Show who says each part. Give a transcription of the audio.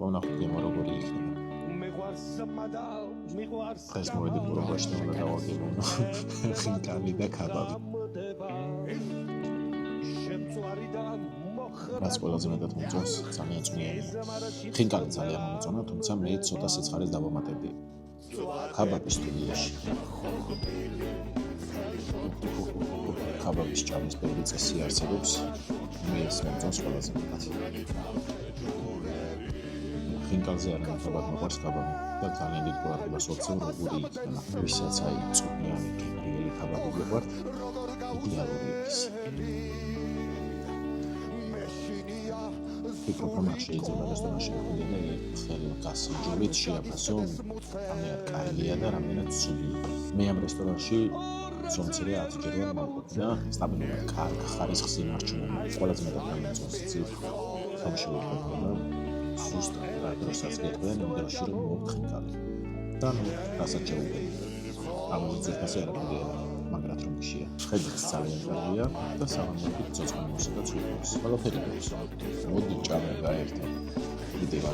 Speaker 1: ვნახოთ გემო როგორი იქნება. დღეს მოვედი პრობაში და უნდა დავაგებინო ხინკალი და ქაბაბი. რაც ყველაზე მეტად მომწონს, ძალიან წვნიანი. ხინკალი ძალიან მომწონა, თუმცა მე ცოტა სიცხარეს დავამატებდი. ქაბაბის სტუდიაში. ქაბაბის ჭამის ბევრი წესი არსებობს, მე ეს მომწონს ყველაზე მეტად. ხინკალზე არა ქაბაბი, მოყვარს ქაბაბი და ძალიან დიდ ყურადღებას ვაქცევ როგორი იქნება. ვისაც აი წვნიანი კეფრიელი ქაბაბი გიყვართ, იდეალური არის. ფიქრობ, შეიძლება რესტორანში მოვიდე და ხელი გასინჯულით შეაფასო, ამერ კარგია და რამდენად ცუდია. მე ამ რესტორანში ზომცირე 10 ჯერ ვარ მოვიდი და სტაბილურად კარგ ხარისხს იმარჯვენ. ყველაზე მეტად მომწონს ციფ სამშობლოში და ზუსტად რა დროსაც გეტყვიან იმ დროში რომ მოვთხინკალი. და ნუ რასაც შეუგები. ამოიწევს ასე არ მოდია. მაგრამ რომ გიშია. ხედიც ძალიან კარგია და საღამოობით ცოცხალ მუსიკას ვიყავს. ყველაფერი გვაქვს. მოდი ჭამე გაერთო. იდეა.